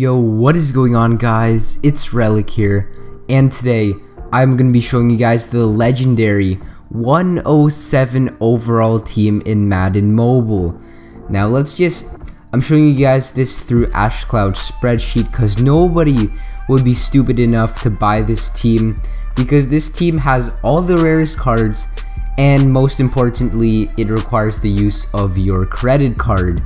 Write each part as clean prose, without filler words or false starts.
Yo, what is going on, guys? It's Relic here, and today I'm going to be showing you guys the legendary 107 overall team in Madden Mobile. Now I'm showing you guys this through AshCloud spreadsheet because nobody would be stupid enough to buy this team, because this team has all the rarest cards, and most importantly, it requires the use of your credit card.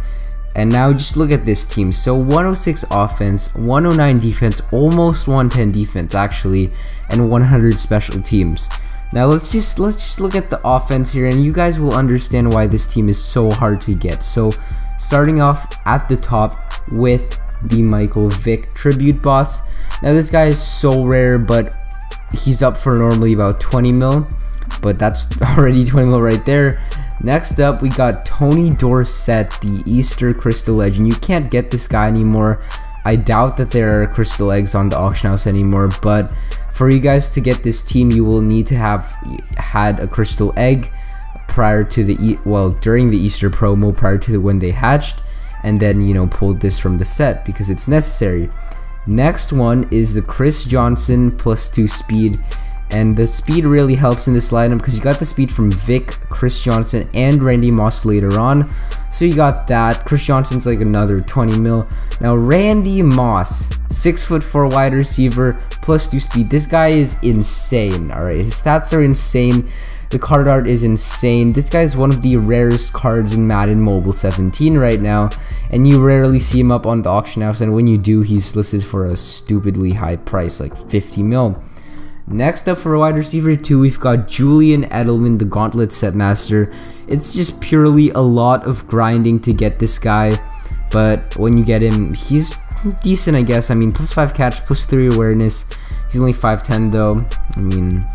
And now just look at this team. So 106 offense, 109 defense, almost 110 defense actually, and 100 special teams. Now let's just look at the offense here, and you guys will understand why this team is so hard to get. So starting off at the top with the Michael Vick tribute boss. Now this guy is so rare, but he's up for normally about 20 mil, but that's already 20 mil right there. Next up, we got Tony Dorsett, the Easter Crystal Legend. You can't get this guy anymore. I doubt that there are crystal eggs on the auction house anymore, but for you guys to get this team, you will need to have had a crystal egg prior to during the Easter promo, prior to when they hatched, and then, you know, pulled this from the set because it's necessary. Next one is the Chris Johnson +2 speed. And the speed really helps in this lineup because you got the speed from Vic, Chris Johnson, and Randy Moss later on. So you got that. Chris Johnson's like another 20 mil. Now Randy Moss, 6'4" wide receiver, +2 speed. This guy is insane. Alright, his stats are insane. The card art is insane. This guy is one of the rarest cards in Madden Mobile 17 right now, and you rarely see him up on the auction house, and when you do, he's listed for a stupidly high price, like 50 mil. Next up for a wide receiver 2, we've got Julian Edelman, the Gauntlet Set Master. It's just purely a lot of grinding to get this guy, but when you get him, he's decent, I guess. I mean, +5 catch, +3 awareness. He's only 5'10" though. I mean,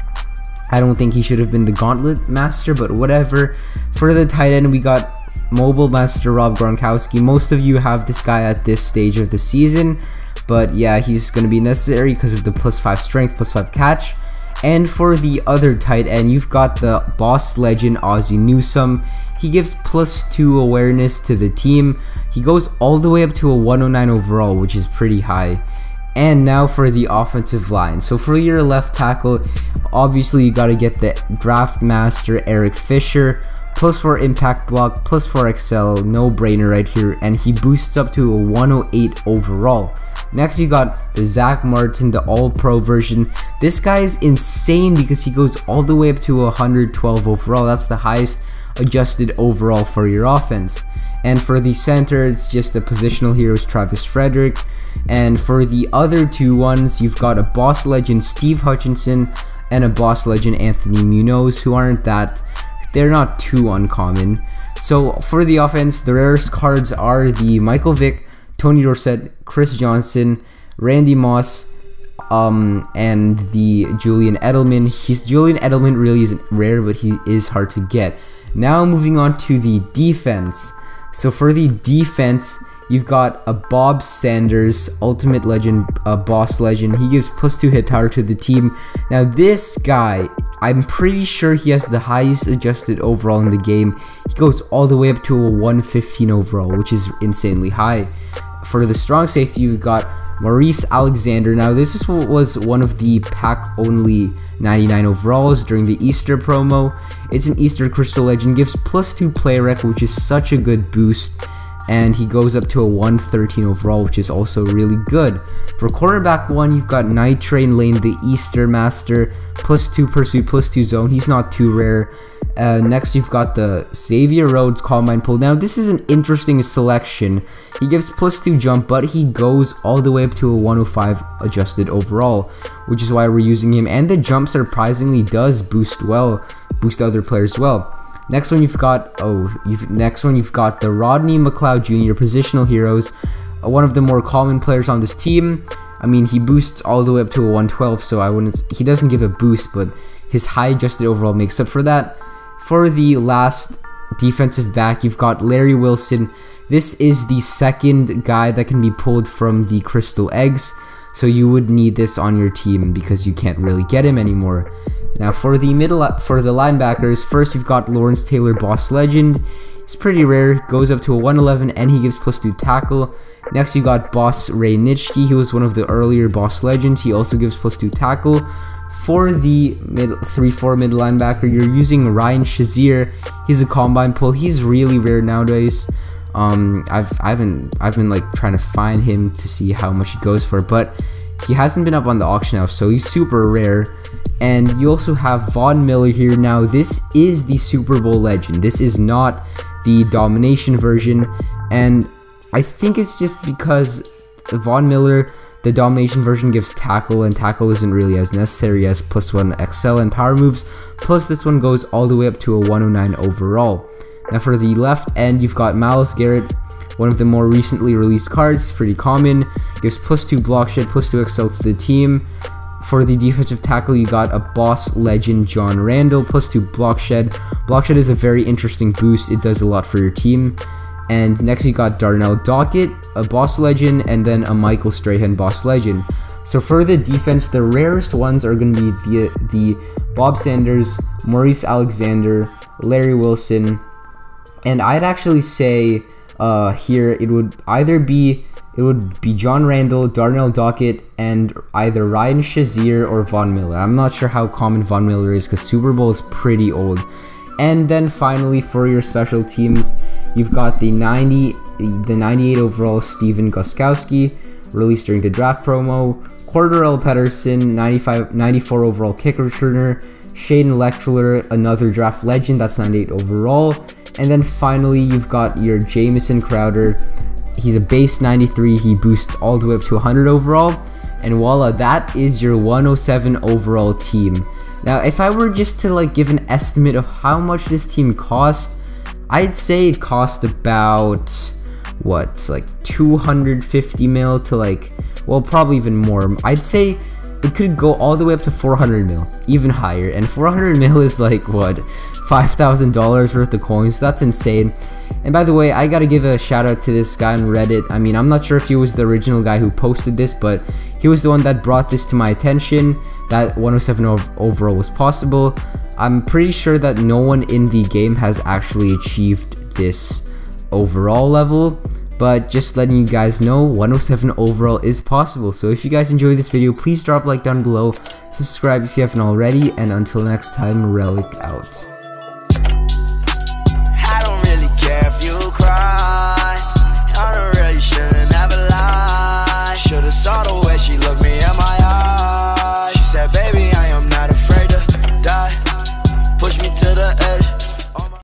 I don't think he should have been the Gauntlet Master, but whatever. For the tight end, we got Mobile Master Rob Gronkowski. Most of you have this guy at this stage of the season, but yeah, he's going to be necessary because of the +5 strength, +5 catch. And for the other tight end, you've got the Boss Legend Ozzie Newsome. He gives +2 awareness to the team. He goes all the way up to a 109 overall, which is pretty high. And now for the offensive line. So for your left tackle, obviously you got to get the Draft Master Eric Fisher. +4 impact block, +4 XL, no brainer right here, and he boosts up to a 108 overall. Next, you got the Zach Martin, the All-Pro version. This guy is insane because he goes all the way up to 112 overall. That's the highest adjusted overall for your offense. And for the center, it's just the positional heroes, Travis Frederick. And for the other two ones, you've got a Boss Legend, Steve Hutchinson, and a Boss Legend, Anthony Munoz, who they're not too uncommon. So for the offense, the rarest cards are the Michael Vick, Tony Dorsett, Chris Johnson, Randy Moss, and the Julian Edelman. Julian Edelman really isn't rare, but he is hard to get. Now moving on to the defense. So for the defense, you've got a Bob Sanders, Ultimate Legend, Boss Legend. He gives +2 hit power to the team. Now this guy, I'm pretty sure he has the highest adjusted overall in the game. He goes all the way up to a 115 overall, which is insanely high. For the strong safety, you've got Maurice Alexander. Now this was one of the pack-only 99 overalls during the Easter promo. It's an Easter Crystal Legend, gives +2 play rec, which is such a good boost. And he goes up to a 113 overall, which is also really good. For cornerback 1, you've got Night Train Lane, the Easter Master, +2 pursuit, +2 zone. He's not too rare. Next, you've got the Xavier Rhodes Combine Pull. Now, this is an interesting selection. He gives +2 jump, but he goes all the way up to a 105 adjusted overall, which is why we're using him. And the jump surprisingly does boost other players well. Next one you've got the Rodney McLeod Jr. positional heroes, one of the more common players on this team. I mean, he boosts all the way up to a 112, so he doesn't give a boost, but his high adjusted overall makes up for that. For the last defensive back, you've got Larry Wilson. This is the second guy that can be pulled from the crystal eggs, so you would need this on your team because you can't really get him anymore. Now for the linebackers, first you've got Lawrence Taylor, Boss Legend. It's pretty rare, goes up to a 111, and he gives +2 tackle. Next you got Boss Ray Nitschke. He was one of the earlier Boss Legends. He also gives +2 tackle. For the 3-4 mid linebacker, you're using Ryan Shazier. He's a combine pull. He's really rare nowadays. I've been like trying to find him to see how much he goes for, but he hasn't been up on the auction house, so he's super rare. And you also have Von Miller here. Now this is the Super Bowl legend. This is not the domination version, and I think it's just because Von Miller, the domination version, gives tackle, and tackle isn't really as necessary as +1 XL and power moves. Plus this one goes all the way up to a 109 overall. Now for the left end, you've got Myles Garrett, one of the more recently released cards, pretty common, gives +2 block shed, +2 XL to the team. For the defensive tackle, you got a Boss Legend John Randall, +2 block shed. Block shed is a very interesting boost, it does a lot for your team. And next you got Darnell Dockett, a Boss Legend, and then a Michael Strahan Boss Legend. So for the defense, the rarest ones are going to be the Bob Sanders, Maurice Alexander, Larry Wilson, and I'd actually say here it would be John Randall, Darnell Dockett, and either Ryan Shazier or Von Miller. I'm not sure how common Von Miller is because Super Bowl is pretty old. And then finally for your special teams, you've got the 98 overall Steven Gostkowski, released during the draft promo, Cordarrelle Patterson, 94 overall kick returner, Shaden Lecturer, another draft legend, that's 98 overall. And then finally you've got your Jamison Crowder. He's a base 93, he boosts all the way up to 100 overall, and voila, that is your 107 overall team. Now if I were just to like give an estimate of how much this team cost, I'd say it cost about what, like 250 mil to like, well, probably even more. I'd say it could go all the way up to 400 mil, even higher, and 400 mil is like what, $5,000 worth of coins. That's insane. And by the way, I gotta give a shout out to this guy on Reddit. I mean, I'm not sure if he was the original guy who posted this, but he was the one that brought this to my attention, that 107 overall was possible. I'm pretty sure that no one in the game has actually achieved this overall level, but just letting you guys know, 107 overall is possible. So if you guys enjoyed this video, please drop a like down below, subscribe if you haven't already, and until next time, Relic out. Saw the way she